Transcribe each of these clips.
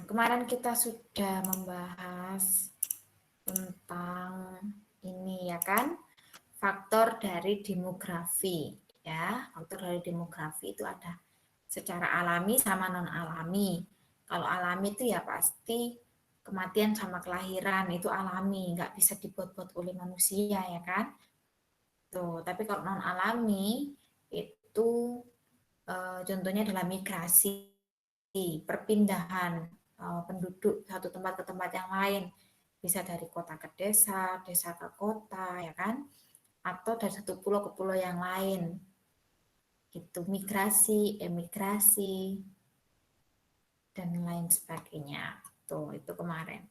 kemarin kita sudah membahas tentang ini ya kan, faktor dari demografi ya. Faktor dari demografi itu ada secara alami sama non alami. Kalau alami itu ya pasti kematian sama kelahiran itu alami, nggak bisa dibuat-buat oleh manusia ya kan. Tuh, tapi kalau non alami itu contohnya adalah migrasi, perpindahan penduduk satu tempat ke tempat yang lain, bisa dari kota ke desa, desa ke kota, ya kan? Atau dari satu pulau ke pulau yang lain. Gitu, migrasi, emigrasi, dan lain sebagainya. Tuh, itu kemarin.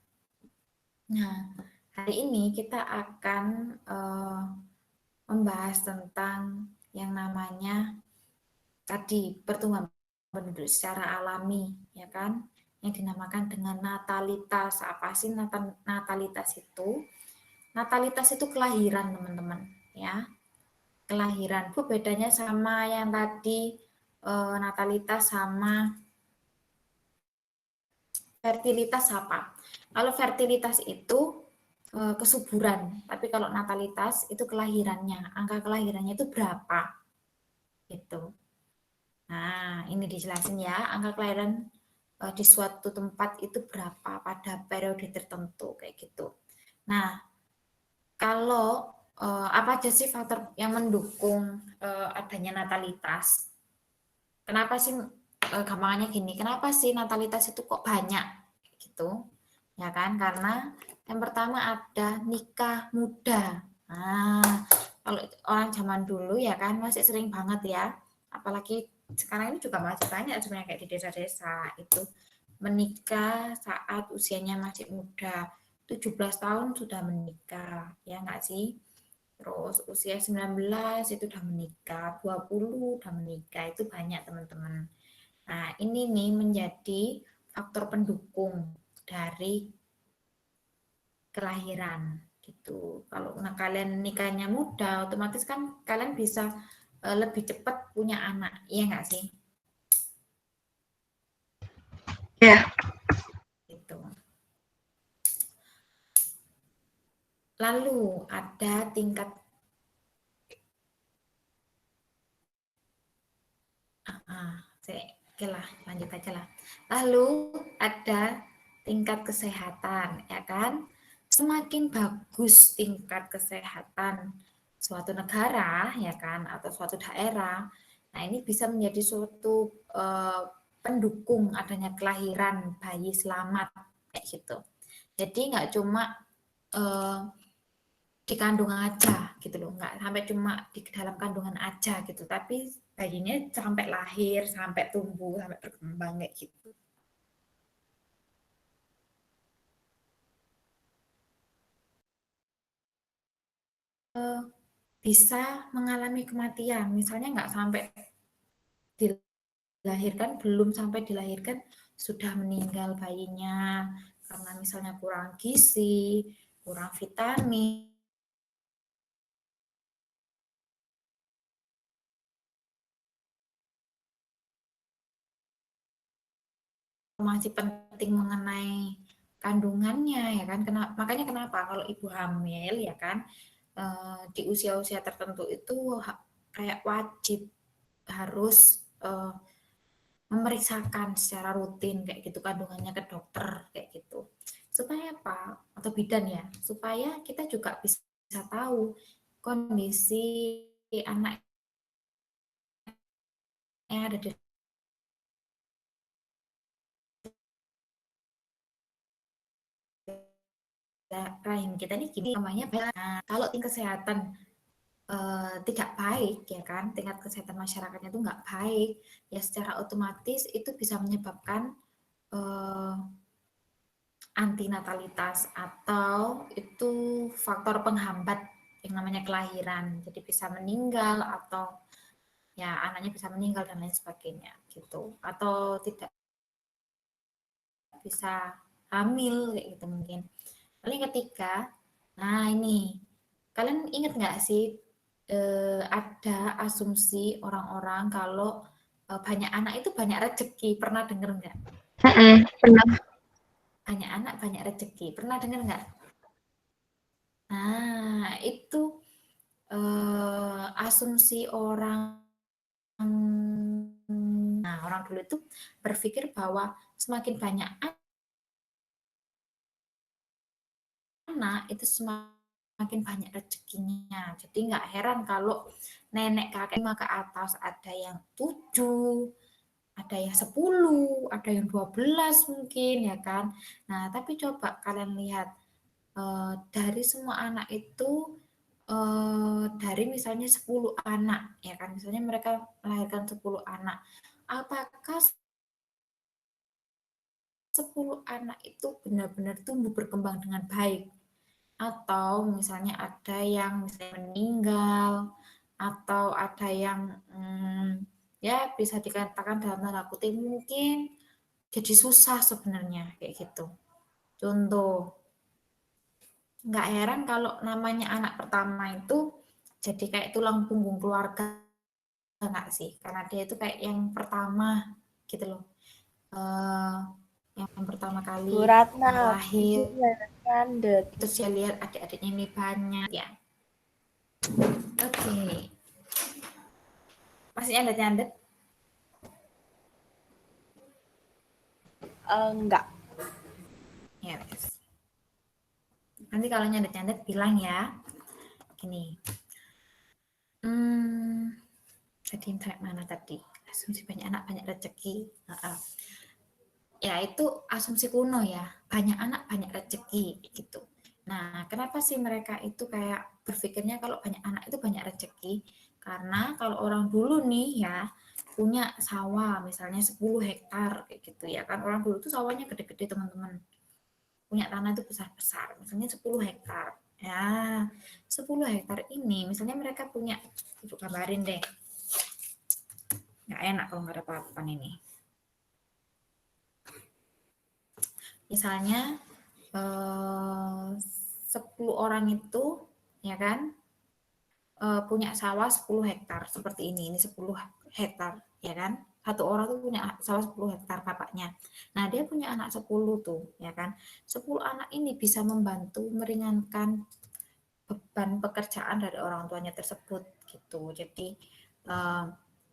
Nah, hari ini kita akan membahas tentang yang namanya tadi pertumbuhan penduduk secara alami, ya kan? Yang dinamakan dengan natalitas. Apa sih natalitas itu? Natalitas itu kelahiran, teman-teman, ya. Kelahiran. Bu, bedanya sama yang tadi natalitas sama fertilitas apa? Kalau fertilitas itu kesuburan, tapi kalau natalitas itu kelahirannya, angka kelahirannya itu berapa? Gitu. Nah, ini dijelasin ya, angka kelahiran di suatu tempat itu berapa pada periode tertentu kayak gitu. Nah, kalau apa aja sih faktor yang mendukung adanya natalitas? Kenapa sih gampangnya gini? Kenapa sih natalitas itu kok banyak gitu? Ya kan? Karena yang pertama ada nikah muda. Nah, kalau orang zaman dulu ya kan masih sering banget ya. Apalagi sekarang ini juga masih banyak sebenarnya kayak di desa-desa itu menikah saat usianya masih muda. 17 tahun sudah menikah, ya enggak sih? Terus usia 19 itu udah menikah, 20 udah menikah, itu banyak teman-teman. Nah, ini nih menjadi faktor pendukung dari kelahiran gitu. Kalau kalian nikahnya muda, otomatis kan kalian bisa lebih cepat punya anak, iya nggak sih? Ya. Gitu. Lalu ada tingkat oke lah, lanjut aja lah. Lalu ada tingkat kesehatan, ya kan? Semakin bagus tingkat kesehatan suatu negara, ya kan, atau suatu daerah, nah ini bisa menjadi suatu pendukung adanya kelahiran bayi selamat, kayak gitu. Jadi nggak cuma di kandungan aja gitu loh, nggak sampai cuma di dalam kandungan aja gitu, tapi bayinya sampai lahir, sampai tumbuh, sampai berkembang kayak gitu. Bisa mengalami kematian, misalnya nggak sampai dilahirkan, belum sampai dilahirkan sudah meninggal bayinya karena misalnya kurang gizi, kurang vitamin, informasi penting mengenai kandungannya ya kan. Makanya kenapa kalau ibu hamil ya kan di usia-usia tertentu itu kayak wajib harus memeriksakan secara rutin kayak gitu kandungannya ke dokter kayak gitu. Supaya apa? Atau bidan ya, supaya kita juga bisa tahu kondisi anak yang ada di rahim kita ini gini namanya. Nah, kalau tingkat kesehatan tidak baik ya kan, tingkat kesehatan masyarakatnya itu nggak baik, ya secara otomatis itu bisa menyebabkan antinatalitas atau itu faktor penghambat yang namanya kelahiran. Jadi bisa meninggal atau ya anaknya bisa meninggal dan lain sebagainya gitu. Atau tidak bisa hamil kayak gitu mungkin. Lalu yang ketiga, nah ini kalian ingat nggak sih ada asumsi orang-orang kalau banyak anak itu banyak rezeki, pernah denger nggak? Pernah. banyak anak banyak rezeki. Pernah dengar nggak? Nah, itu asumsi orang. Nah, orang dulu itu berpikir bahwa semakin banyak anak itu semakin banyak rezekinya. Jadi nggak heran kalau nenek kakek ke atas ada yang 7, ada yang 10, ada yang 12 mungkin ya kan. Nah, tapi coba kalian lihat dari semua anak itu dari misalnya 10 anak ya kan. Misalnya mereka melahirkan 10 anak. Apakah 10 anak itu benar-benar tumbuh berkembang dengan baik? Atau misalnya ada yang misalnya meninggal, atau ada yang ya bisa dikatakan dalam tanda kutip mungkin jadi susah sebenarnya kayak gitu. Contoh, nggak heran kalau namanya anak pertama itu jadi kayak tulang punggung keluarga, nggak sih? Karena dia itu kayak yang pertama gitu loh. Yang pertama kali Bu Ratna, lahir, nyandet. itu saya lihat adik-adiknya ini banyak ya. Oke. Masih nyandet-nyandet? Enggak. Ya, yes. Nanti kalau nyandet-nyandet bilang ya. Gini. Tadi sampai mana tadi? Asumsi banyak anak banyak rezeki. Ya itu asumsi kuno ya. Banyak anak banyak rezeki gitu. Nah, kenapa sih mereka itu kayak berpikirnya kalau banyak anak itu banyak rezeki? Karena kalau orang dulu nih ya punya sawah misalnya 10 hektar kayak gitu ya kan. Orang dulu tuh sawahnya gede-gede teman-teman. Punya tanah itu besar-besar, misalnya 10 hektar. Ya, 10 hektar ini misalnya mereka punya, ibu gambarin deh. Nggak enak kalau nggak ada papan ini. Misalnya 10 orang itu ya kan punya sawah 10 hektar seperti ini 10 hektar ya kan. Satu orang tuh punya sawah 10 hektar bapaknya. Nah, dia punya anak 10 tuh ya kan. 10 anak ini bisa membantu meringankan beban pekerjaan dari orang tuanya tersebut gitu. Jadi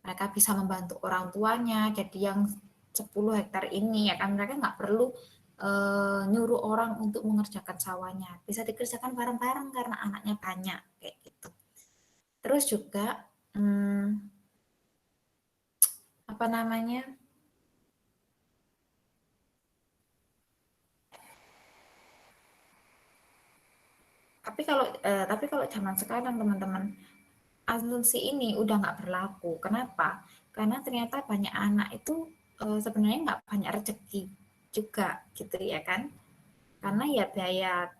mereka bisa membantu orang tuanya. Jadi yang 10 hektar ini ya kan mereka nggak perlu nyuruh orang untuk mengerjakan sawahnya. Bisa dikerjakan bareng-bareng karena anaknya banyak kayak gitu. Terus juga apa namanya? Tapi kalau zaman sekarang teman-teman asumsi ini udah nggak berlaku. Kenapa? Karena ternyata banyak anak itu sebenarnya nggak banyak rezeki juga gitu ya kan? Karena ya biaya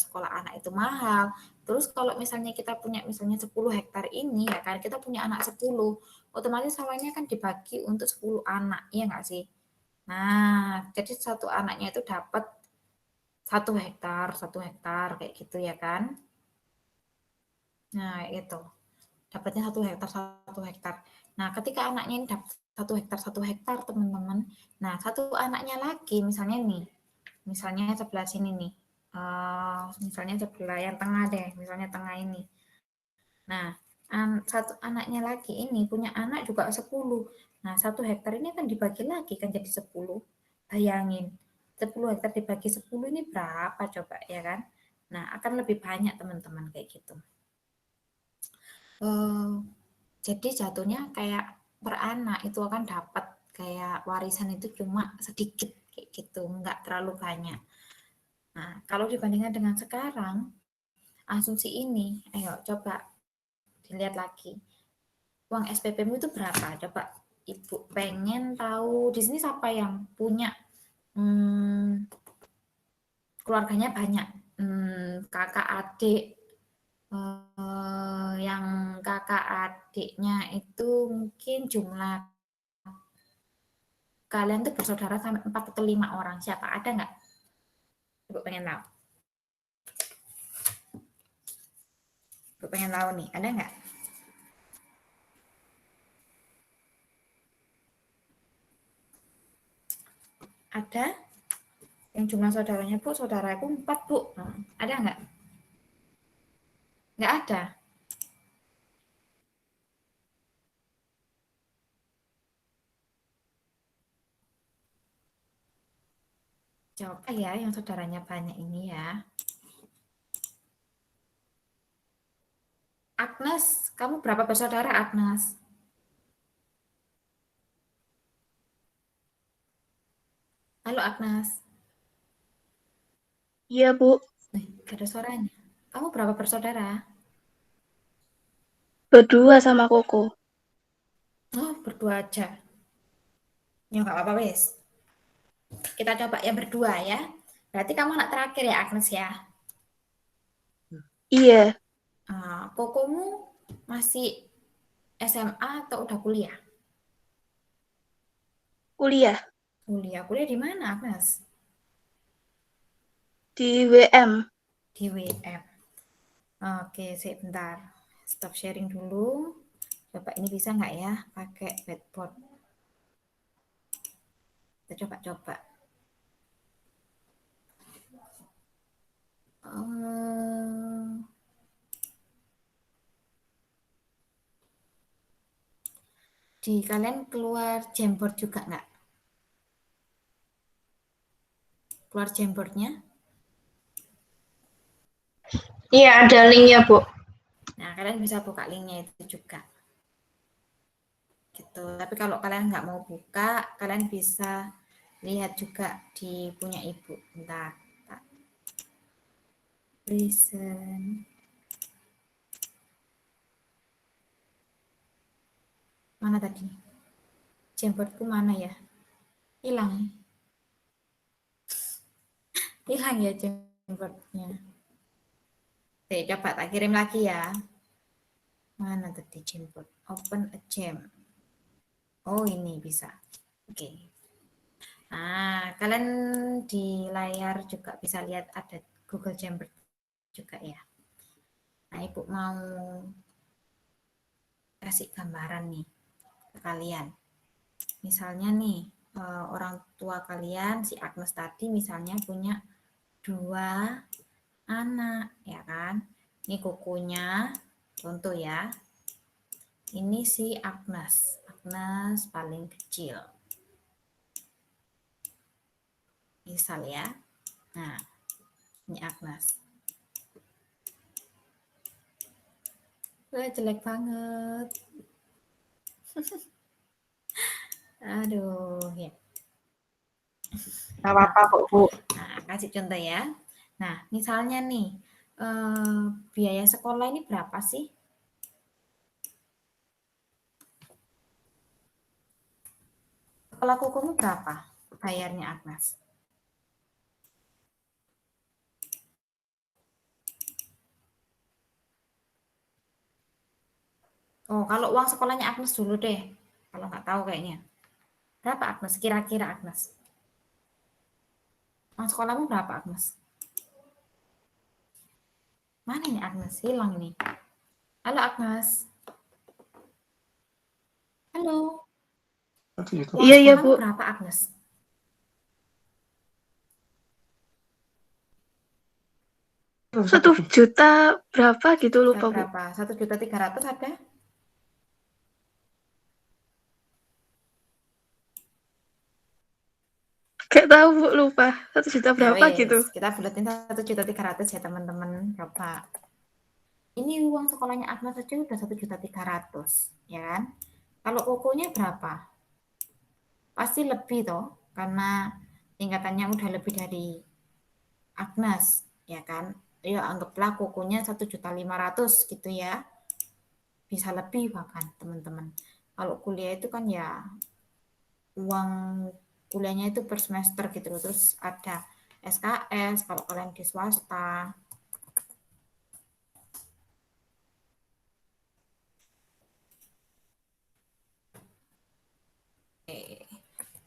sekolah anak itu mahal. Terus kalau misalnya kita punya misalnya 10 hektar ini ya kan, kita punya anak 10, otomatis sawahnya kan dibagi untuk 10 anak, iya nggak sih? Nah, jadi satu anaknya itu dapat 1 hektar kayak gitu ya kan? Nah, itu. Dapatnya 1 hektar 1 hektar. Nah, ketika anaknya ini dapat 1 hektar 1 hektar teman-teman. Nah, satu anaknya lagi misalnya nih, misalnya sebelah sini nih, misalnya sebelah yang tengah deh, misalnya tengah ini. Nah, satu anaknya lagi ini punya anak juga 10. Nah, 1 hektar ini akan dibagi lagi kan jadi 10. Bayangin, 10 hektar dibagi 10 ini berapa coba ya kan? Nah, akan lebih banyak teman-teman kayak gitu. Jadi jatuhnya kayak per anak itu akan dapat kayak warisan itu cuma sedikit kayak gitu, nggak terlalu banyak. Nah, kalau dibandingkan dengan sekarang, asumsi ini, ayo coba dilihat lagi. Uang SPP-mu itu berapa? Coba Ibu pengen tahu di sini siapa yang punya keluarganya banyak, kakak adik, yang kakak adiknya itu mungkin jumlah kalian tuh bersaudara sampai 4 atau 5 orang. Siapa? Ada nggak? Ibu pengen tahu. Ibu pengen tahu nih, ada nggak? Ada? Yang jumlah saudaranya Bu, saudaraku 4 Bu. Ada nggak? Nggak ada. Jawab ya yang saudaranya banyak ini ya. Agnes, kamu berapa bersaudara Agnes? Halo Agnes. Iya, Bu. Gak ada suaranya. Kamu berapa bersaudara? Berdua sama Koko. Oh, berdua aja. Ya nggak apa-apa wes. Kita coba yang berdua ya. Berarti kamu anak terakhir ya Agnes ya. Iya, Kokomu masih SMA atau udah kuliah? kuliah Kuliah. Kuliah di mana Agnes? di WM. Di WM. Oke, sebentar. Stop sharing dulu. Coba ini bisa nggak ya pakai whiteboard? Kita coba-coba. Di kalian keluar Jamboard juga nggak? Keluar Jamboardnya? Iya, ada linknya, Bu. Nah, kalian bisa buka linknya itu juga. Gitu. Tapi kalau kalian nggak mau buka, kalian bisa lihat juga di punya ibu. Bentar. Listen. Mana tadi? Jamboardku mana ya? Hilang. Hilang ya jamboardnya. Oke, coba tak kirim lagi ya. Mana tadi Jamboard? Open a jam. Oh, ini bisa. Oke. Nah, kalian di layar juga bisa lihat ada Google Jamboard juga ya. Nah, Ibu mau kasih gambaran nih ke kalian. Misalnya nih, orang tua kalian, si Agnes tadi misalnya punya 2 anak, ya kan? Ini kukunya, contoh ya. Ini si Agnes, Agnes paling kecil. Misal ya. Nah, ini Agnes. Wah, jelek banget. Aduh, ya. Nggak apa-apa kok, Bu. Nah, kasih contoh ya. Nah, misalnya nih, biaya sekolah ini berapa sih? Sekolah kukumu berapa bayarnya Agnes? Oh, kalau uang sekolahnya Agnes dulu deh. Kalau nggak tahu kayaknya. Berapa Agnes? Kira-kira Agnes. Uang sekolahmu berapa Agnes? Mana ini Agnes? Hilang ini. Halo Agnes. Halo. Uang Iya, iya, sekolahmu Bu. berapa Agnes? 1 juta berapa gitu, lupa, Bu. Berapa? 1.300.000 ada? Gak tahu, Bu, lupa. 1 juta Ya berapa gitu. wes, kita buletin 1.300.000 ya teman-teman. Coba. Ini uang sekolahnya Agnes saja udah 1.300.000, ya kan? Kalau kokonya berapa? Pasti lebih toh, karena tingkatannya udah lebih dari Agnes, ya kan? Ya anggaplah kokonya 1.500.000 gitu ya. Bisa lebih bahkan teman-teman. Kalau kuliah itu kan ya uang kuliahnya itu per semester gitu loh. Terus ada SKS kalau kalian di swasta.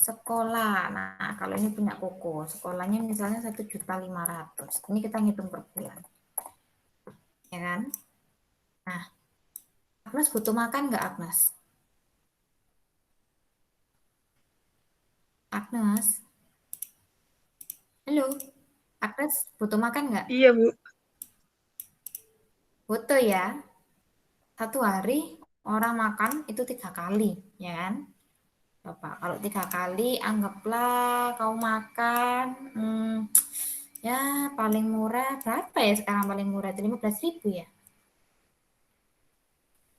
Sekolah. Nah, kalau ini punya koko, sekolahnya misalnya 1.500.000. Ini kita ngitung per bulan. Ya kan? Nah, Agnes butuh makan nggak Agnes? Agnes, Halo, Agnes butuh makan nggak? Iya, Bu. Butuh ya. Satu hari orang makan itu 3 kali, ya kan? Coba kalau 3 kali, anggaplah kau makan, ya paling murah berapa ya sekarang paling murah? 15.000 ya?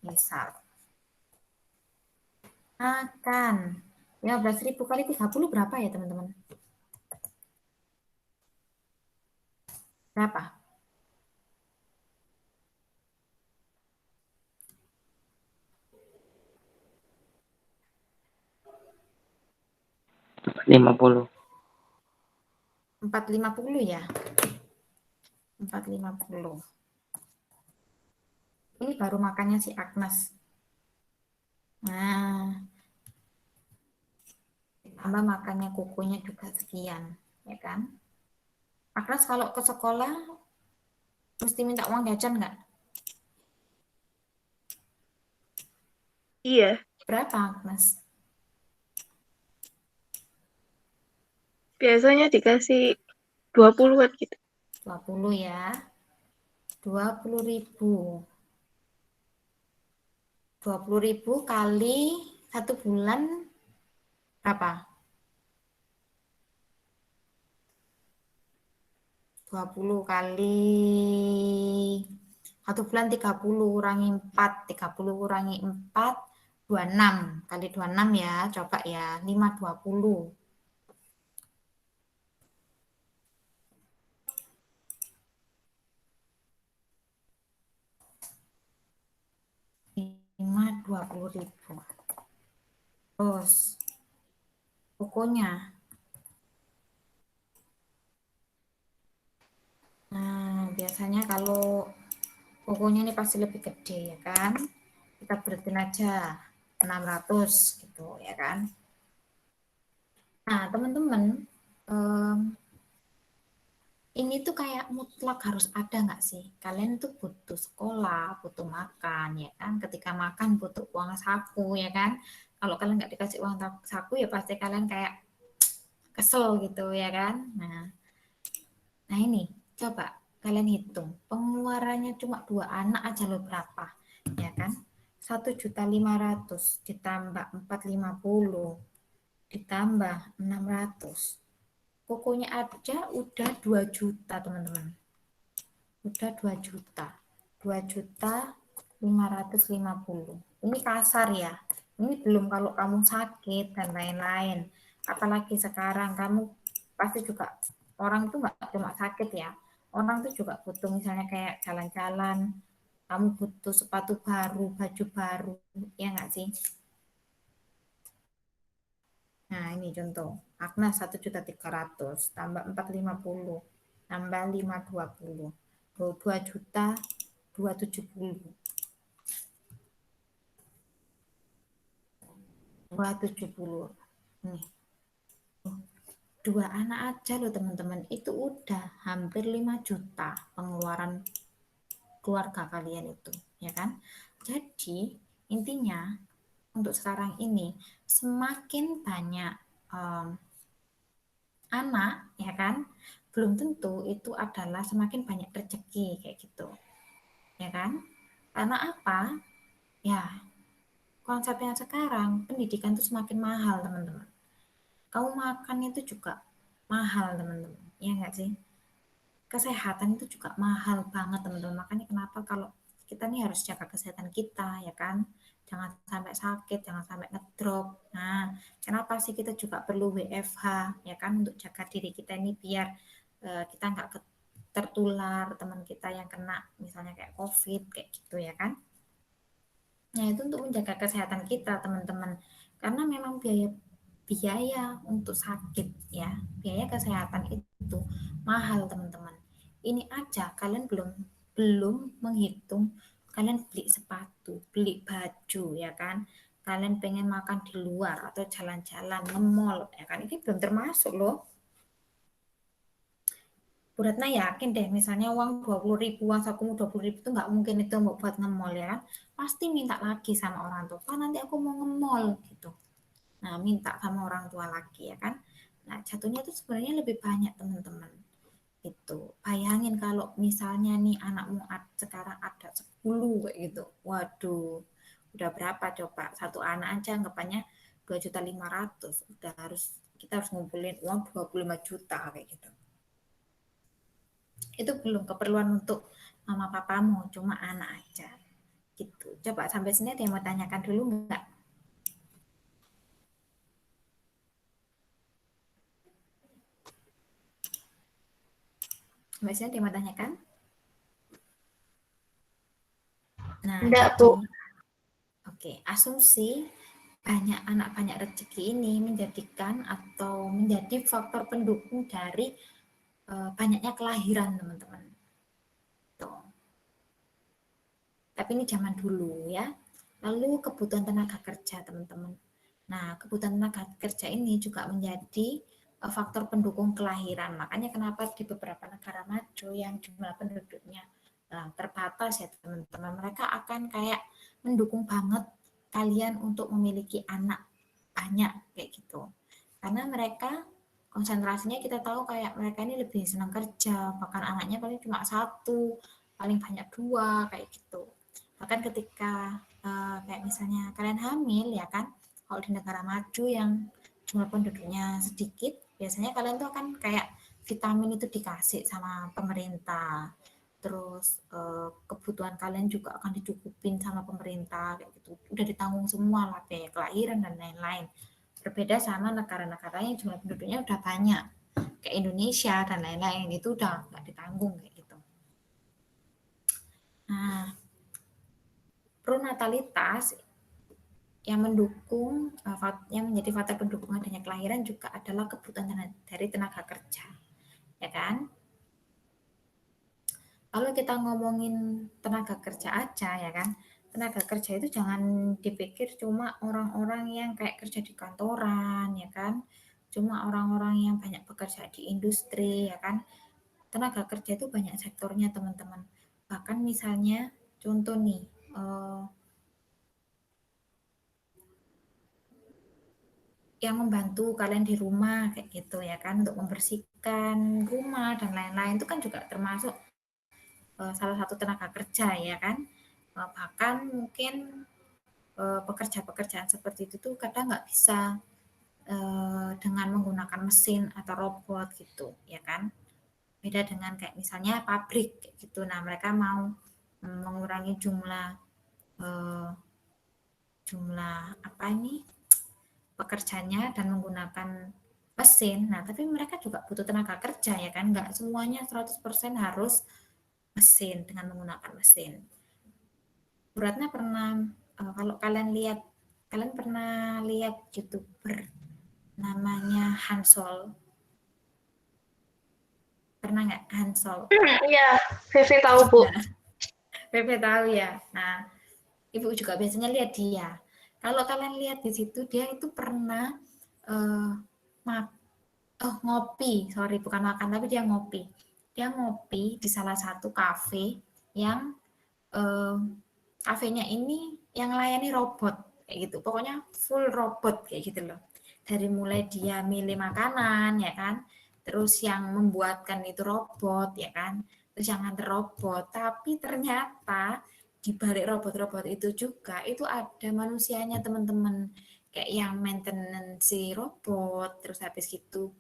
Misal. Makan. 15.000 kali 30 berapa ya teman-teman? Berapa? 50. 450 ya? 450. Ini baru makannya si Agnes. Nah, tambah makannya kukunya juga sekian, ya kan? Agnes kalau ke sekolah mesti minta uang jajan nggak? Iya. Berapa Agnes? Biasanya dikasih 20-an gitu. 20 ya. 20.000. 20.000 kali 1 bulan berapa? 20 kali 1 bulan 30 kurangi 4, 30 kurangi 4, 26 kali 26 ya, coba ya, 520. 20.000. Terus pokoknya, nah biasanya kalau pokoknya ini pasti lebih gede ya kan, kita beratin aja 600 gitu ya kan. Nah teman-teman, ini tuh kayak mutlak harus ada nggak sih? Kalian tuh butuh sekolah, butuh makan ya kan? Ketika makan butuh uang saku ya kan? Kalau kalian nggak dikasih uang saku ya pasti kalian kayak kesel gitu ya kan? Nah ini coba kalian hitung pengeluarannya cuma 2 anak aja lo berapa ya kan? 1.500.000 ditambah 450 ditambah 600, pokoknya aja udah 2 juta teman-teman. Udah 2 juta. 2.550.000. Ini kasar ya. Ini belum kalau kamu sakit dan lain-lain. Apalagi sekarang kamu pasti juga orang itu nggak cuma sakit ya. Orang tuh juga butuh misalnya kayak jalan-jalan. Kamu butuh sepatu baru, baju baru, ya nggak sih? Nah, ini contoh. Agnes 1.300.000 tambah 450 tambah 520. 2.270. 270. Nih, 2 anak aja loh teman-teman. Itu udah hampir 5 juta pengeluaran keluarga kalian itu, ya kan? Jadi, intinya untuk sekarang ini semakin banyak anak, ya kan? Belum tentu itu adalah semakin banyak rezeki kayak gitu. Ya kan? Karena apa? Ya, konsepnya sekarang pendidikan itu semakin mahal, teman-teman. Kamu makan itu juga mahal, teman-teman. Ya nggak sih? Kesehatan itu juga mahal banget, teman-teman. Makanya kenapa kalau kita nih harus jaga kesehatan kita, ya kan? Jangan sampai sakit, jangan sampai ngedrop. Nah, kenapa sih kita juga perlu WFH, ya kan? Untuk jaga diri kita ini biar kita nggak tertular teman kita yang kena misalnya kayak COVID, kayak gitu ya kan? Nah, itu untuk menjaga kesehatan kita, teman-teman. Karena memang biaya untuk sakit ya, biaya kesehatan itu mahal, teman-teman. Ini aja kalian belum belum menghitung kalian beli sepatu, beli baju ya kan. Kalian pengen makan di luar atau jalan-jalan nge-mall ya kan. Ini belum termasuk loh. Bu Ratna yakin deh, misalnya uang 20.000, uang sakumu 20.000 itu nggak mungkin itu mau buat nge-mall ya kan. Pasti minta lagi sama orang tua, Pak nanti aku mau nge-mall gitu. Nah, minta sama orang tua lagi ya kan. Nah, jatuhnya itu sebenarnya lebih banyak teman-teman. Itu bayangin kalau misalnya nih anakmu sekarang ada 10 kayak gitu. Waduh, udah berapa coba? Satu anak aja anggapannya 2.500.000. Kita harus ngumpulin uang 25 juta kayak gitu. Itu belum keperluan untuk mama papamu, cuma anak aja. Gitu. Coba sampai sini ada yang mau tanyakan dulu enggak? Sampai sini ada yang mau tanyakan? Nah, Enggak, jadi Bu. oke, asumsi banyak anak banyak rezeki ini menjadikan atau menjadi faktor pendukung dari banyaknya kelahiran teman-teman. Tuh. Tapi ini zaman dulu ya. Lalu kebutuhan tenaga kerja teman-teman. Nah, kebutuhan tenaga kerja ini juga menjadi faktor pendukung kelahiran. Makanya kenapa di beberapa negara maju yang jumlah penduduknya terbatas ya teman-teman, mereka akan kayak mendukung banget kalian untuk memiliki anak banyak kayak gitu. Karena mereka konsentrasinya kita tahu kayak mereka ini lebih senang kerja, bahkan anaknya paling cuma satu, paling banyak dua kayak gitu. Bahkan ketika kayak misalnya kalian hamil ya kan, kalau di negara maju yang jumlah penduduknya sedikit, biasanya kalian tuh akan kayak vitamin itu dikasih sama pemerintah. Terus kebutuhan kalian juga akan dicukupin sama pemerintah kayak gitu. Udah ditanggung semua lah biaya kelahiran dan lain-lain. Berbeda sama negara-negara yang jumlah penduduknya udah banyak kayak Indonesia dan lain-lain, itu udah nggak ditanggung kayak gitu. Nah, pronatalitas yang mendukung yang menjadi faktor pendukung adanya kelahiran juga adalah kebutuhan dari tenaga kerja, ya kan? Kalau kita ngomongin tenaga kerja aja ya kan, tenaga kerja itu jangan dipikir cuma orang-orang yang kayak kerja di kantoran ya kan, cuma orang-orang yang banyak bekerja di industri ya kan. Tenaga kerja itu banyak sektornya teman-teman. Bahkan misalnya contoh nih, yang membantu kalian di rumah kayak gitu ya kan, untuk membersihkan rumah dan lain-lain itu kan juga termasuk salah satu tenaga kerja ya kan. Bahkan mungkin pekerjaan seperti itu tuh kadang nggak bisa dengan menggunakan mesin atau robot gitu ya kan. Beda dengan kayak misalnya pabrik kayak gitu. Nah, mereka mau mengurangi eh, jumlah apa ini pekerjanya dan menggunakan mesin. Nah, tapi mereka juga butuh tenaga kerja ya kan. Nggak semuanya 100% harus mesin dengan menggunakan mesin. Beratnya pernah kalau kalian pernah lihat YouTuber namanya Hansol, pernah nggak Hansol? Iya, Vivi tahu, Bu. Nah, Pepe tahu ya. Nah, ibu juga biasanya lihat dia. Kalau kalian lihat di situ dia itu pernah eh, ngopi, sorry bukan makan tapi dia ngopi. Dia ngopi di salah satu kafe yang eh, kafenya ini yang layani robot kayak gitu. Pokoknya full robot kayak gitu loh. Dari mulai dia milih makanan ya kan, terus yang membuatkan itu robot ya kan, terus yang nganter robot. Tapi ternyata di balik robot-robot itu juga itu ada manusianya teman-teman, kayak yang maintenance si robot. Terus habis gitu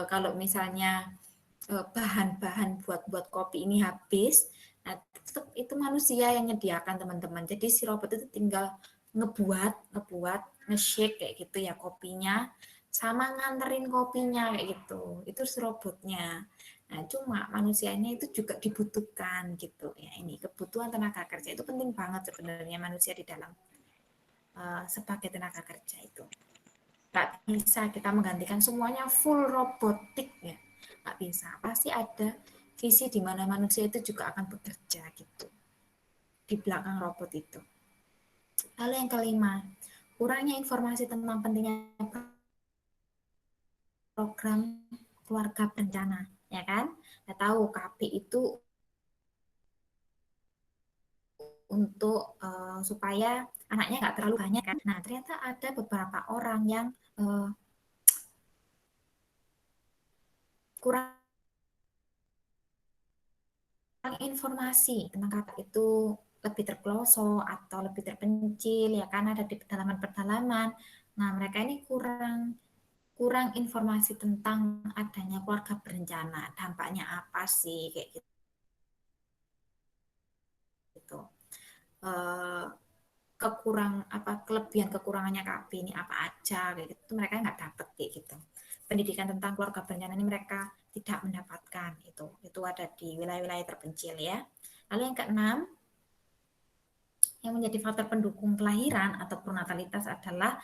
kalau misalnya bahan-bahan buat kopi ini habis, nah itu manusia yang menyediakan teman-teman. Jadi si robot itu tinggal ngebuat, nge-shake kayak gitu ya kopinya, sama nganterin kopinya kayak gitu. Itu si robotnya. Nah, cuma manusianya itu juga dibutuhkan gitu ya. Ini kebutuhan tenaga kerja itu penting banget sebenarnya manusia di dalam sebagai tenaga kerja itu. Nggak bisa kita menggantikan semuanya full robotik ya. Nggak bisa. Pasti ada sisi di mana manusia itu juga akan bekerja gitu. Di belakang robot itu. Lalu yang kelima, kurangnya informasi tentang pentingnya program keluarga berencana. Ya kan? Kita tahu KP itu untuk supaya anaknya nggak terlalu banyak kan. Nah, ternyata ada beberapa orang yang kurang informasi tentang kakak itu lebih terpelosok atau lebih terpencil ya kan, ada di pedalaman-pedalaman. Nah, mereka ini kurang kurang informasi tentang adanya keluarga berencana, dampaknya apa sih kayak gitu. Eh, kelebihan kekurangannya KB ini apa aja kayak gitu, mereka nggak dapet kayak gitu. Pendidikan tentang keluarga berencana ini mereka tidak mendapatkan, itu ada di wilayah-wilayah terpencil ya. Lalu yang keenam, yang menjadi faktor pendukung kelahiran atau pronatalitas adalah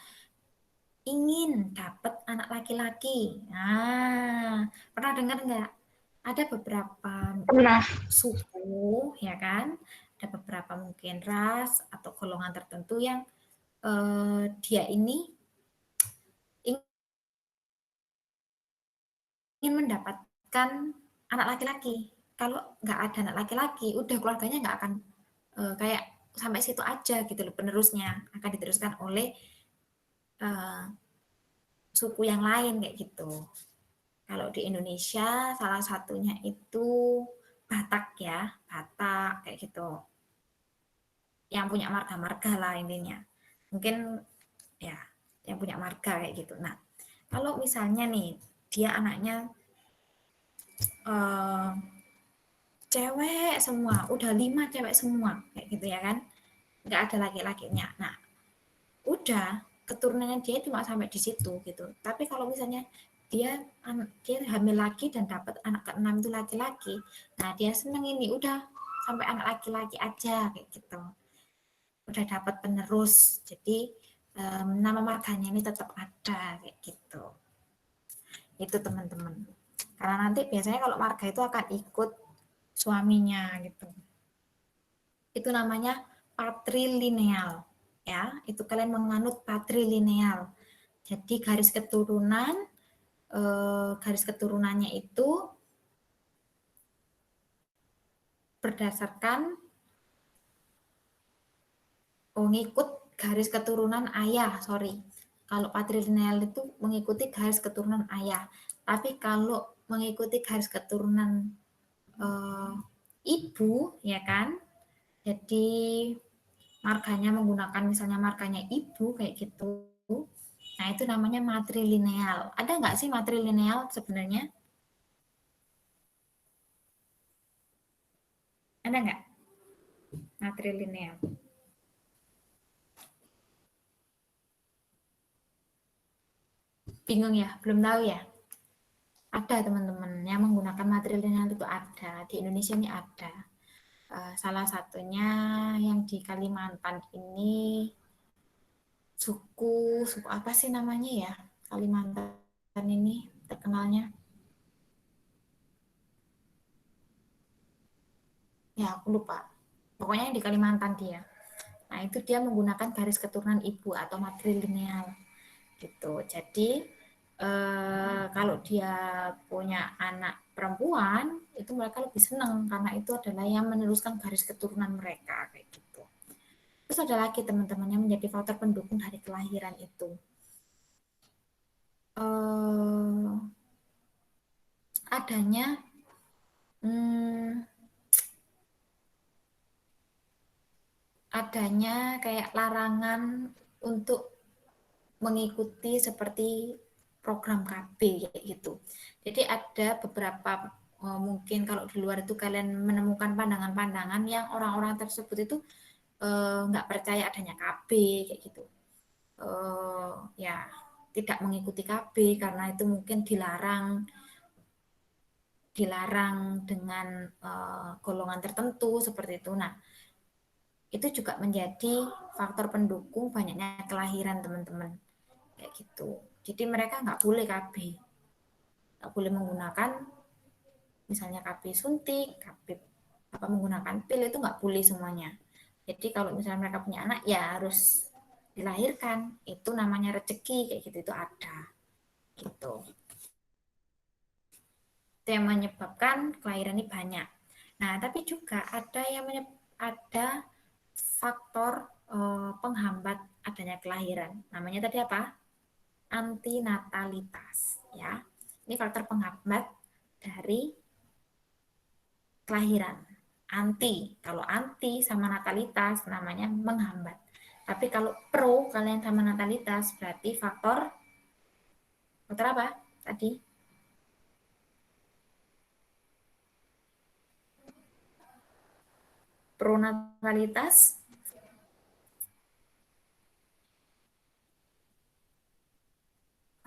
ingin dapat anak laki-laki. Nah, pernah dengar nggak? Ada beberapa Pernah. suku, ya kan? Ada beberapa mungkin ras atau golongan tertentu yang dia ini ingin mendapatkan anak laki-laki. Kalau nggak ada anak laki-laki, udah keluarganya nggak akan kayak sampai situ aja gitu loh, penerusnya akan diteruskan oleh uh, suku yang lain kayak gitu. Kalau di Indonesia salah satunya itu Batak ya, Batak kayak gitu. Yang punya marga-marga lah intinya. Mungkin ya yang punya marga kayak gitu. Nah, kalau misalnya nih dia anaknya uh, cewek semua, udah 5 cewek semua kayak gitu ya kan, nggak ada laki-lakinya. Nah, udah keturunannya dia cuma sampai di situ gitu. Tapi kalau misalnya dia dia hamil lagi dan dapat anak keenam itu laki-laki, nah dia seneng ini udah sampai anak laki-laki aja kayak gitu, udah dapat penerus, jadi nama marganya ini tetap ada kayak gitu. Itu teman-teman, karena nanti biasanya kalau marga itu akan ikut suaminya gitu. Itu namanya patrilineal ya, itu kalian menganut patrilineal. Jadi garis keturunannya itu berdasarkan ngikut garis keturunan ayah, sorry. Kalau patrilineal itu mengikuti garis keturunan ayah. Tapi kalau mengikuti garis keturunan eh, ibu, ya kan? Jadi marganya menggunakan misalnya marganya ibu kayak gitu. Nah, itu namanya matrilineal. Ada nggak sih matrilineal sebenarnya? Ada nggak matrilineal? Bingung ya? Belum tahu ya? Ada teman-teman yang menggunakan matrilineal itu ada. Di Indonesia ini ada. Salah satunya yang di Kalimantan ini suku apa sih namanya ya? Kalimantan ini terkenalnya. Ya, aku lupa. Pokoknya yang di Kalimantan dia. Nah, itu dia menggunakan garis keturunan ibu atau matrilineal gitu. Jadi kalau dia punya anak perempuan, itu mereka lebih senang karena itu adalah yang meneruskan garis keturunan mereka kayak gitu. Terus ada lagi teman-teman yang menjadi faktor pendukung dari kelahiran itu. Eh, adanya hmm, adanya kayak larangan untuk mengikuti seperti program KB kayak gitu. Jadi ada beberapa mungkin kalau di luar itu kalian menemukan pandangan-pandangan yang orang-orang tersebut itu nggak percaya adanya KB kayak gitu. Ya tidak mengikuti KB karena itu mungkin dilarang dengan golongan tertentu seperti itu. Nah, itu juga menjadi faktor pendukung banyaknya kelahiran teman-teman kayak gitu. Jadi mereka nggak boleh KB, nggak boleh menggunakan misalnya KB suntik, KB apa menggunakan pil itu nggak boleh semuanya. Jadi kalau misalnya mereka punya anak ya harus dilahirkan, itu namanya rezeki kayak gitu, itu ada gitu. Itu yang menyebabkan kelahiran ini banyak. Nah, tapi juga ada faktor penghambat adanya kelahiran. Namanya tadi apa? Antinatalitas ya. Ini faktor penghambat dari kelahiran. Anti, kalau anti sama natalitas namanya menghambat. Tapi kalau pro kalian sama natalitas berarti faktor apa tadi? Pronatalitas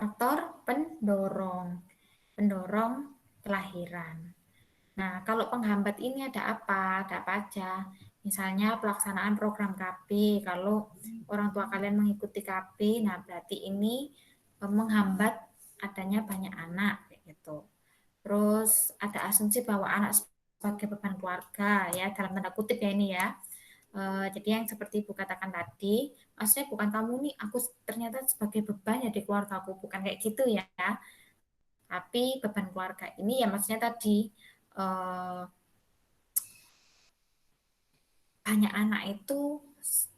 faktor pendorong kelahiran. Nah, kalau penghambat ini ada apa? Ada apa aja? Misalnya pelaksanaan program KB. Kalau orang tua kalian mengikuti KB, nah berarti ini menghambat adanya banyak anak gitu. Terus ada asumsi bahwa anak sebagai beban keluarga ya, dalam tanda kutip ya ini ya. Jadi yang seperti Ibu katakan tadi, maksudnya bukan kamu nih, aku ternyata sebagai beban ya di keluarga aku, bukan kayak gitu ya. Tapi beban keluarga ini ya maksudnya tadi banyak anak itu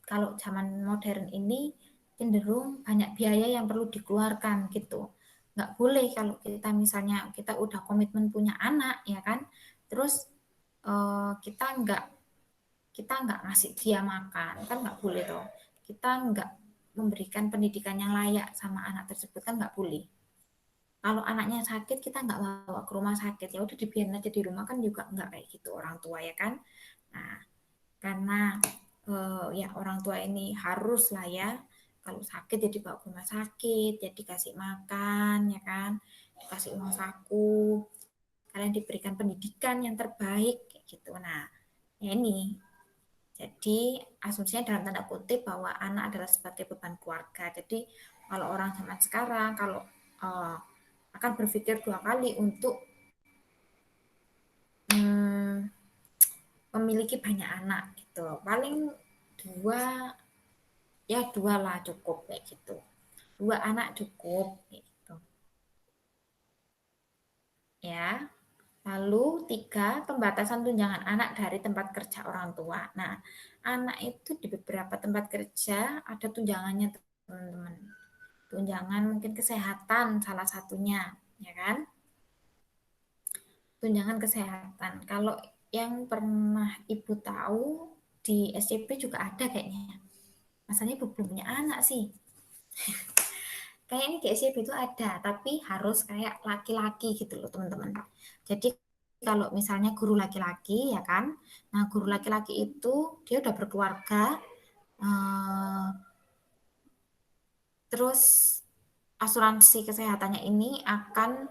kalau zaman modern ini cenderung banyak biaya yang perlu dikeluarkan gitu. Nggak boleh kalau kita misalnya kita udah komitmen punya anak ya kan, terus kita nggak ngasih dia makan kan nggak boleh dong. Kita nggak memberikan pendidikan yang layak sama anak tersebut kan nggak boleh. Kalau anaknya sakit kita nggak bawa ke rumah sakit, ya udah dibiarin aja di rumah kan juga nggak kayak gitu orang tua ya kan. Nah, karena ya orang tua ini harus lah ya kalau sakit jadi bawa ke rumah sakit, jadi dikasih makan ya kan, dikasih uang saku, kalian diberikan pendidikan yang terbaik kayak gitu. Nah ya ini jadi asumsinya dalam tanda kutip bahwa anak adalah sebagai beban keluarga. Jadi kalau orang zaman sekarang kalau akan berpikir 2 kali untuk memiliki banyak anak gitu. Paling 2 ya 2 lah cukup kayak gitu. 2 anak cukup gitu. Ya. Lalu 3, pembatasan tunjangan anak dari tempat kerja orang tua. Nah, anak itu di beberapa tempat kerja ada tunjangannya teman-teman. Tunjangan mungkin kesehatan salah satunya, ya kan? Tunjangan kesehatan. Kalau yang pernah Ibu tahu di SCP juga ada kayaknya. Masanya Ibu belum punya anak sih. Kayak ini di SCP itu ada, tapi harus kayak laki-laki gitu loh teman-teman. Jadi kalau misalnya guru laki-laki ya kan, nah guru laki-laki itu dia udah berkeluarga, terus asuransi kesehatannya ini akan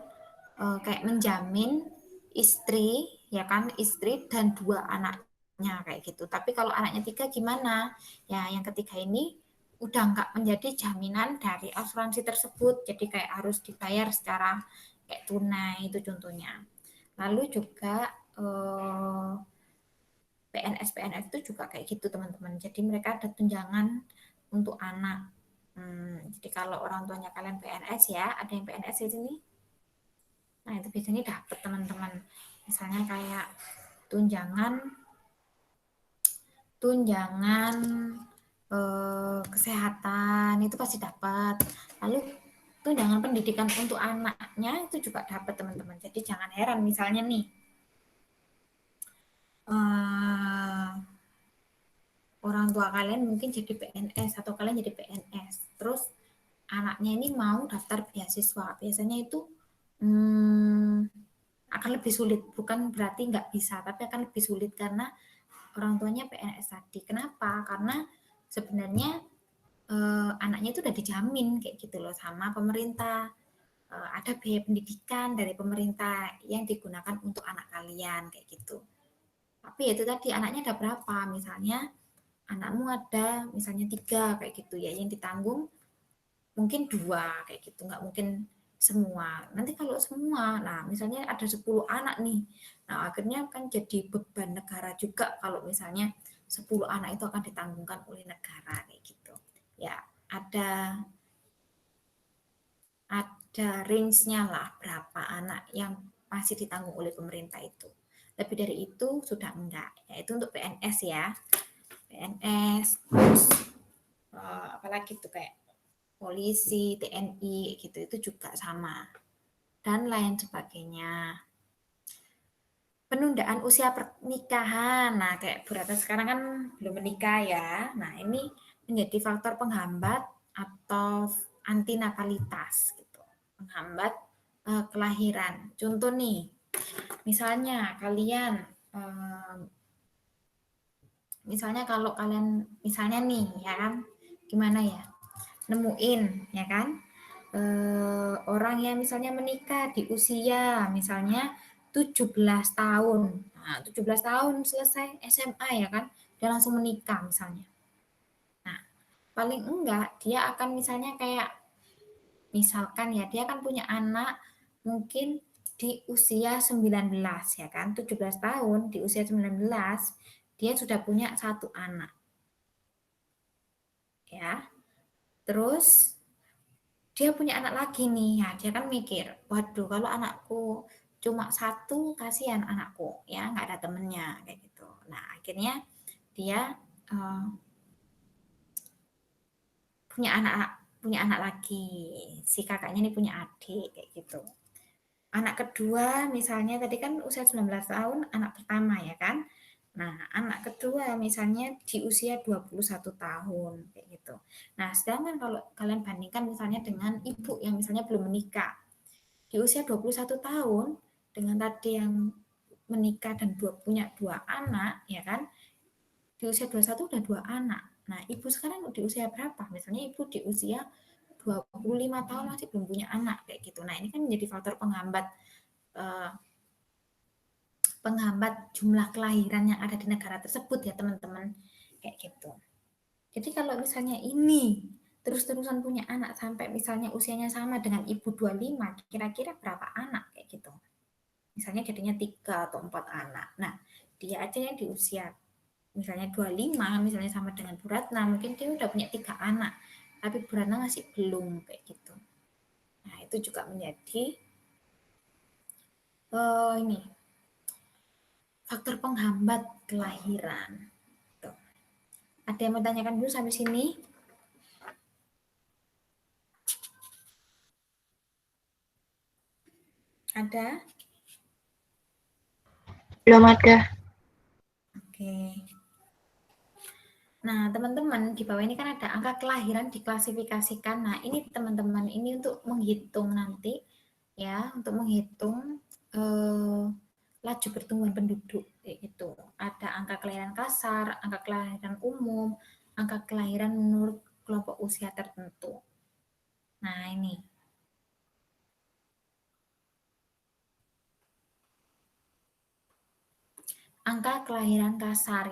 kayak menjamin istri ya kan, istri dan 2 anaknya kayak gitu. Tapi kalau anaknya 3 gimana? Ya yang ketiga ini udah nggak menjadi jaminan dari asuransi tersebut, jadi kayak harus dibayar secara kayak tunai itu contohnya. Lalu juga PNS itu juga kayak gitu teman-teman. Jadi mereka ada tunjangan untuk anak. Jadi kalau orang tuanya kalian PNS ya, ada yang PNS di sini. Nah itu biasanya dapat teman-teman. Misalnya kayak tunjangan tunjangan kesehatan itu pasti dapat. Lalu tunjangan pendidikan untuk anaknya itu juga dapat teman-teman. Jadi jangan heran misalnya nih orang tua kalian mungkin jadi PNS atau kalian jadi PNS, terus anaknya ini mau daftar beasiswa, biasanya itu akan lebih sulit, bukan berarti nggak bisa, tapi akan lebih sulit karena orang tuanya PNS tadi. Kenapa? Karena sebenarnya anaknya itu udah dijamin kayak gitu loh sama pemerintah. Ada biaya pendidikan dari pemerintah yang digunakan untuk anak kalian kayak gitu. Tapi itu tadi anaknya ada berapa? Misalnya anakmu ada misalnya 3 kayak gitu ya, yang ditanggung mungkin 2 kayak gitu, nggak mungkin semua. Nanti kalau semua, nah misalnya ada 10 anak nih, nah akhirnya kan jadi beban negara juga kalau misalnya 10 anak itu akan ditanggungkan oleh negara kayak gitu. Ya, ada range-nya lah berapa anak yang masih ditanggung oleh pemerintah itu. Lebih dari itu sudah enggak. Yaitu untuk PNS ya. PNS, terus apalagi tuh kayak polisi, TNI gitu itu juga sama dan lain sebagainya. penundaan usia pernikahan. Nah, kayak Bu Ratna sekarang kan belum menikah ya. Nah, ini menjadi faktor penghambat atau antinatalitas gitu. Penghambat kelahiran. Contoh nih, misalnya kalian misalnya kalau kalian misalnya nih ya kan, gimana ya? Nemuin ya kan orang yang misalnya menikah di usia misalnya 17 tahun. Nah, 17 tahun selesai SMA ya kan, dia langsung menikah misalnya. Nah, paling enggak dia akan misalnya kayak misalkan ya dia akan punya anak mungkin di usia 19 ya kan, 17 tahun di usia 19 dia sudah punya satu anak. Ya. Terus dia punya anak lagi nih, ya dia kan mikir, waduh kalau anakku cuma satu, kasihan anakku, ya nggak ada temennya, kayak gitu. Nah akhirnya dia uh, punya anak lagi, si kakaknya ini punya adik, kayak gitu. Anak kedua misalnya tadi kan usia 19 tahun, anak pertama ya kan. Nah, anak kedua misalnya di usia 21 tahun kayak gitu. Nah, sedangkan kalau kalian bandingkan misalnya dengan ibu yang misalnya belum menikah di usia 21 tahun dengan tadi yang menikah dan punya dua anak ya kan. Di usia 21 udah dua anak. Nah, ibu sekarang di usia berapa? Misalnya ibu di usia 25 tahun masih belum punya anak kayak gitu. Nah, ini kan menjadi faktor penghambat eh, penghambat jumlah kelahiran yang ada di negara tersebut ya teman-teman kayak gitu. Jadi kalau misalnya ini terus-terusan punya anak sampai misalnya usianya sama dengan ibu 25, kira-kira berapa anak kayak gitu. Misalnya jadinya 3 atau 4 anak. Nah, dia aja yang di usia misalnya 25, misalnya sama dengan Bu Ratna, mungkin dia udah punya 3 anak, tapi Bu Ratna masih belum kayak gitu. Nah, itu juga menjadi ini faktor penghambat kelahiran. Tuh. Ada yang mau tanyakan dulu sampai sini? Ada? Belum ada. Oke. Nah, teman-teman, di bawah ini kan ada angka kelahiran diklasifikasikan. Nah, ini teman-teman, ini untuk menghitung nanti, ya, untuk menghitung laju pertumbuhan penduduk, kayak gitu. Ada angka kelahiran kasar, angka kelahiran umum, angka kelahiran menurut kelompok usia tertentu. Nah, ini. Angka kelahiran kasar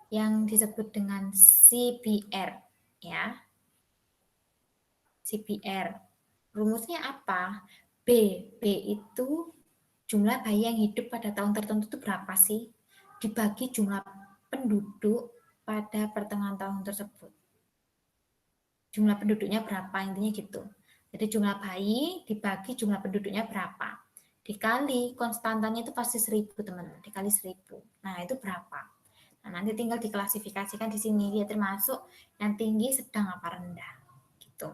yang disebut dengan CBR, ya. CBR. Rumusnya apa? B itu jumlah bayi yang hidup pada tahun tertentu itu berapa sih? Dibagi jumlah penduduk pada pertengahan tahun tersebut. Jumlah penduduknya berapa, intinya gitu. Jadi jumlah bayi dibagi jumlah penduduknya berapa. Dikali konstantannya itu pasti 1000, teman-teman. Dikali 1000. Nah, itu berapa? Nah, nanti tinggal diklasifikasikan di sini. Dia termasuk yang tinggi, sedang, apa rendah. Gitu.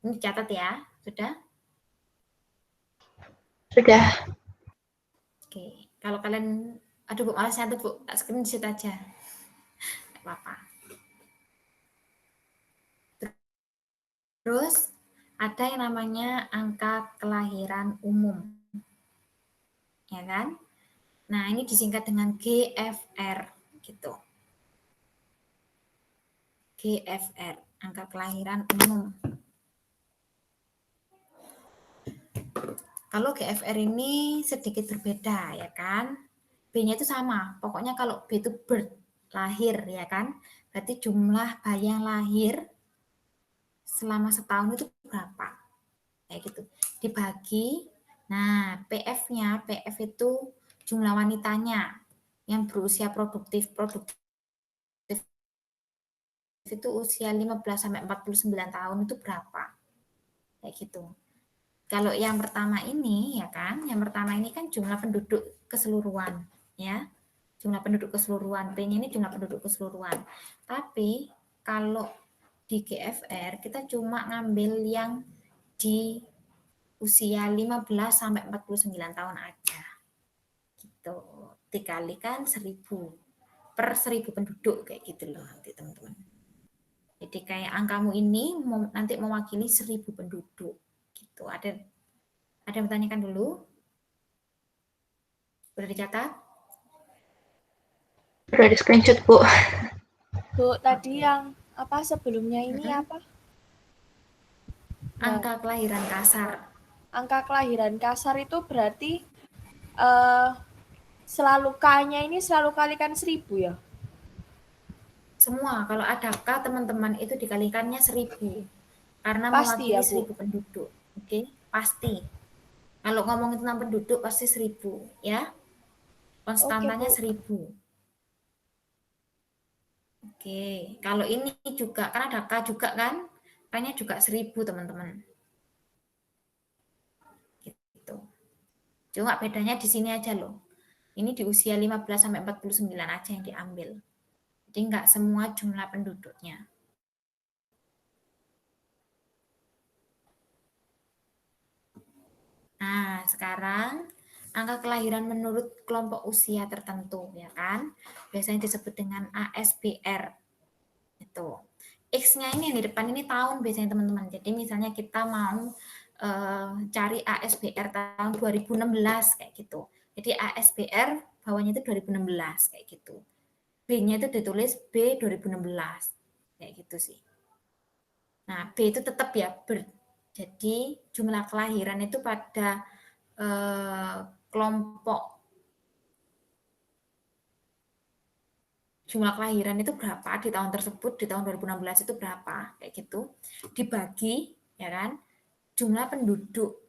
Ini dicatat ya. Sudah? Sudah. Oke. Kalau kalian, aduh Bu, malas nyatet Bu. Tak screenshot aja. Gak apa-apa. Terus, ada yang namanya angka kelahiran umum. Ya kan? Nah, ini disingkat dengan GFR. Gitu. GFR. Angka kelahiran umum. Kalau GFR ini sedikit berbeda ya kan. B-nya itu sama. Pokoknya kalau B itu birth, lahir ya kan. Berarti jumlah bayi yang lahir selama setahun itu berapa. Kayak gitu. Dibagi. Nah, PF itu jumlah wanitanya yang berusia produktif. Produktif itu usia 15 sampai 49 tahun itu berapa. Kayak gitu. Kalau yang pertama ini ya kan, yang pertama ini kan jumlah penduduk keseluruhan ya. Jumlah penduduk keseluruhan, P-nya ini jumlah penduduk keseluruhan. Tapi kalau di GFR kita cuma ngambil yang di usia 15 sampai 49 tahun aja. dikalikan 1000 per 1000 penduduk kayak gitu loh nanti teman-teman. Jadi kayak angkamu ini nanti mewakili 1000 penduduk gitu. Ada yang bertanyakan dulu? Udah dicatat? Udah di screenshot, Bu. Bu, tadi Oke. yang apa sebelumnya ini apa? Nah, Angka kelahiran kasar. angka kelahiran kasar itu berarti selalu K-nya ini selalu kalikan 1000 ya? Semua, kalau ada K teman-teman itu dikalikannya 1000. Karena Pasti mewakili ya, Bu? 1000 penduduk. Oke, pasti. Kalau ngomongin tentang penduduk pasti 1000 ya. Oke, Konstantanya Bu. 1000. Oke, kalau ini juga kan ada K juga kan? K-nya juga 1000 teman-teman. Gitu. Cuma bedanya di sini aja loh. Ini di usia 15 sampai 49 aja yang diambil. Jadi nggak semua jumlah penduduknya. Nah, sekarang angka kelahiran menurut kelompok usia tertentu, ya kan? Biasanya disebut dengan ASBR. Itu. X-nya ini yang di depan ini tahun biasanya teman-teman. Jadi misalnya kita mau cari ASBR tahun 2016 kayak gitu. Jadi ASBR bawahnya itu 2016 kayak gitu. B-nya itu ditulis B 2016 kayak gitu sih. Nah, B itu tetap ya jadi jumlah kelahiran itu pada kelompok jumlah kelahiran itu berapa di tahun tersebut, di tahun 2016 itu berapa kayak gitu, dibagi ya kan jumlah penduduk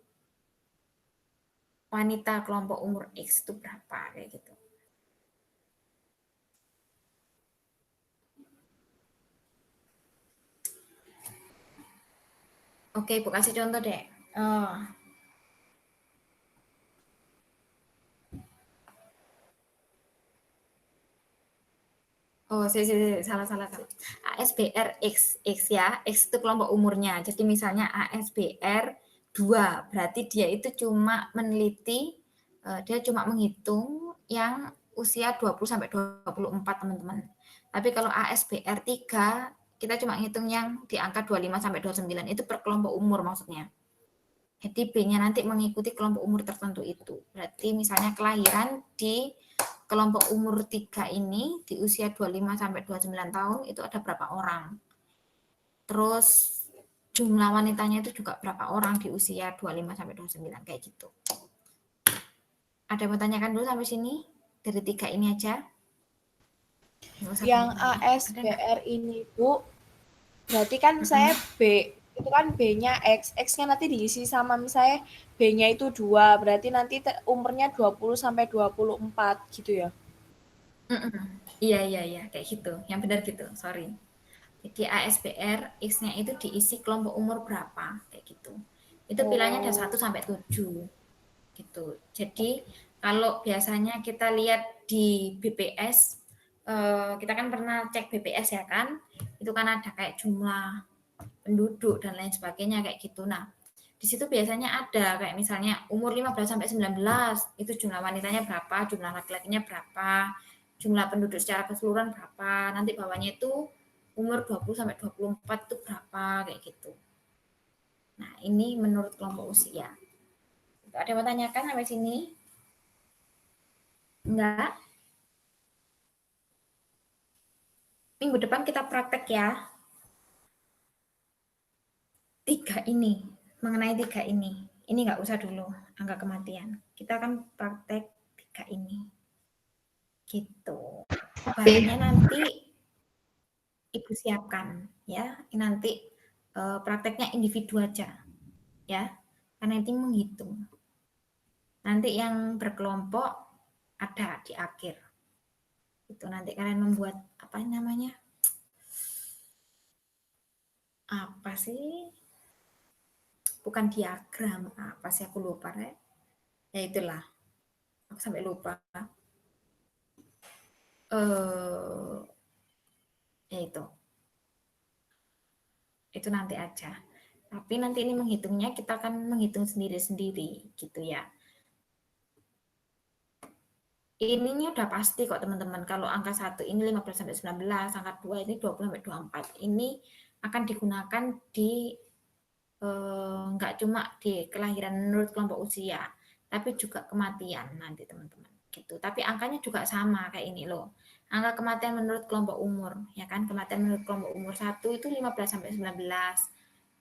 wanita kelompok umur X itu berapa kayak gitu. Oke, Bu kasih contoh deh. Salah. ASBR X ya, X itu kelompok umurnya. Jadi misalnya ASBR 2, berarti dia itu cuma meneliti, dia cuma menghitung yang usia 20 sampai 24 teman-teman. Tapi kalau ASBR 3, kita cuma ngitung yang di angka 25 sampai 29, itu per kelompok umur maksudnya. Jadi B-nya nanti mengikuti kelompok umur tertentu itu. Berarti misalnya kelahiran di kelompok umur 3 ini di usia 25 sampai 29 tahun itu ada berapa orang. Terus jumlah wanitanya itu juga berapa orang di usia 25 sampai 29 kayak gitu. Ada yang mau tanyakan dulu sampai sini? Dari 3 ini aja. Yang ASBR ini, Bu, berarti kan saya B, itu kan B-nya X, X-nya nanti diisi sama misalnya B-nya itu 2, berarti nanti umurnya 20 sampai 24 gitu ya? Iya, kayak gitu. Yang benar gitu, sorry. Jadi ASBR X-nya itu diisi kelompok umur berapa, kayak gitu. Itu pilihannya ada 1 sampai 7. Gitu. Jadi kalau biasanya kita lihat di BPS, kita kan pernah cek BPS ya kan, itu kan ada kayak jumlah penduduk dan lain sebagainya kayak gitu. Nah, di situ biasanya ada kayak misalnya umur 15 sampai 19 itu jumlah wanitanya berapa, jumlah laki-lakinya berapa, jumlah penduduk secara keseluruhan berapa. Nanti bawahnya itu umur 20 sampai 24 itu berapa kayak gitu. Nah, ini menurut kelompok usia. Ada yang mau tanyakan sampai sini? Enggak? Minggu depan kita praktek ya. 3 ini, mengenai 3 ini. Ini nggak usah dulu, angka kematian. Kita akan praktek 3 ini. Gitu. Bahannya nanti Ibu siapkan ya. Nanti prakteknya individu aja ya. Karena nanti menghitung. Nanti yang berkelompok ada di akhir. Itu nanti kalian membuat apa namanya? Apa sih? Bukan diagram, apa sih aku lupa ya. Ya itulah. Aku sampai lupa. Ya itu nanti aja. Tapi nanti ini menghitungnya kita akan menghitung sendiri-sendiri gitu ya. ininya udah pasti kok teman-teman. Kalau angka 1 ini 15 sampai 19, angka 2 ini 20 sampai 24. Ini akan digunakan di nggak cuma di kelahiran menurut kelompok usia, tapi juga kematian nanti teman-teman. Gitu. Tapi angkanya juga sama kayak ini loh. Angka kematian menurut kelompok umur, ya kan? Kematian menurut kelompok umur 1 itu 15 sampai 19,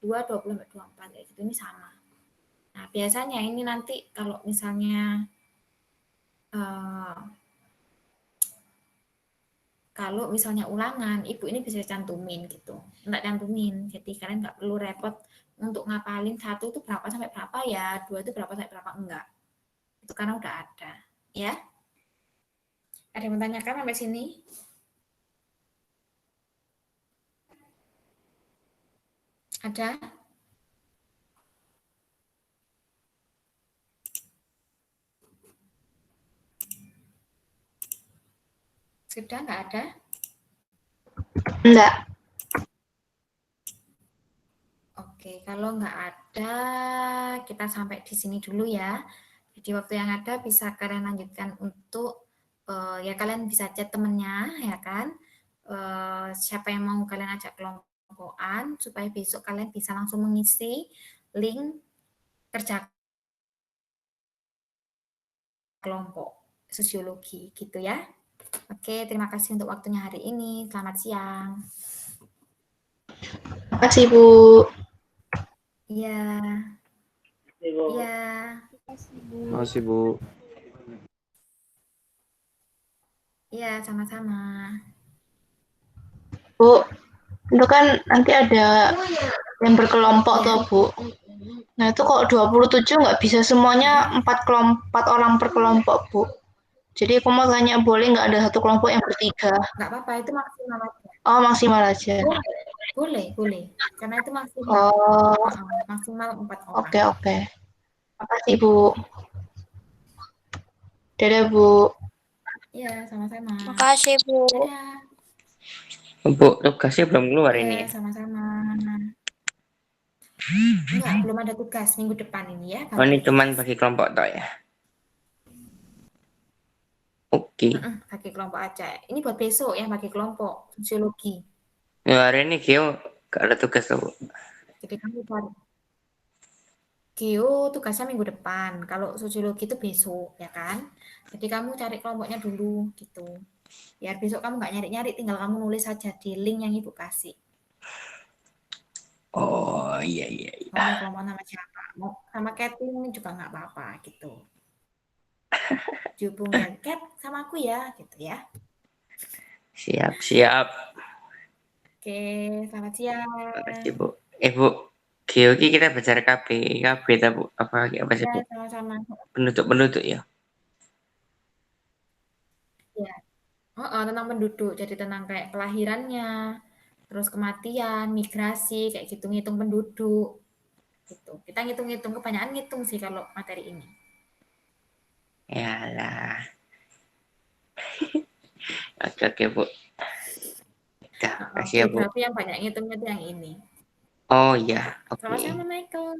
2 20 sampai 24 kayak gitu. Ini sama. Nah, biasanya ini nanti kalau misalnya kalau misalnya ulangan, ibu ini bisa cantumin gitu. Enggak cantumin, jadi kalian nggak perlu repot untuk ngapalin 1 itu berapa sampai berapa ya, 2 itu berapa sampai berapa, enggak. Itu karena udah ada, ya. Ada yang menanyakan sampai sini? Ada? Sudah nggak ada? Enggak. Oke, kalau nggak ada, kita sampai di sini dulu ya. Jadi waktu yang ada bisa kalian lanjutkan untuk ya kalian bisa chat temennya ya kan. Siapa yang mau kalian ajak kelompokan supaya besok kalian bisa langsung mengisi link kerja kelompok sosiologi gitu ya. Oke, terima kasih untuk waktunya hari ini. Selamat siang. Terima kasih, Bu. Iya. Iya. Makasih, Bu. Iya, sama-sama. Bu, itu kan nanti ada yang berkelompok Iya. toh, Bu. Nah, itu kok 27 nggak bisa semuanya 4 orang per kelompok, Bu. Jadi aku mau tanya, boleh nggak ada satu kelompok yang bertiga? Nggak apa-apa, itu maksimal aja. Oh, maksimal aja. Boleh, boleh. Karena itu maksimal. Oh, Maksimal 4 orang. oke, oke. Makasih, Bu. Dadah, Bu. Iya, sama-sama. Makasih, Bu. Dadah. Bu, tugasnya belum keluar ini Iya, ya? sama-sama. Enggak, belum ada tugas minggu depan ini ya. Oh, ini Tugas. cuman bagi kelompok toh ya? Oke. Bagi kelompok aja. Ini buat besok ya, bagi kelompok sosiologi. Ya, hari ini Gio gak ada tugas tuh, Bu. Jadi kamu cari. Geo tugasnya minggu depan. Kalau sosiologi itu besok, ya kan? Jadi kamu cari kelompoknya dulu gitu. Biar besok kamu nggak nyari-nyari, tinggal kamu nulis saja di link yang ibu kasih. Oh, iya. Mau kelompok nama siapa? Mau sama Catherine juga nggak apa-apa gitu. Dihubungin, Cat sama aku ya, gitu ya. Siap. Oke, selamat siang. Makasih, Bu. Bu, Gio ini kita belajar KB ta, Bu? Apa sih, Ya, Bu? sama-sama. Penduduk ya? Ya. Tentang penduduk, jadi tentang kayak kelahirannya, terus kematian, migrasi, kayak gitu, ngitung penduduk. Gitu. Kita ngitung-ngitung, kebanyakan ngitung sih kalau materi ini. Yalah. Oke, Bu. Dah, makasih ya, Bu. Geografi yang banyak ngitungnya itu yang ini. Oh iya, oke. Sama-sama, Michael.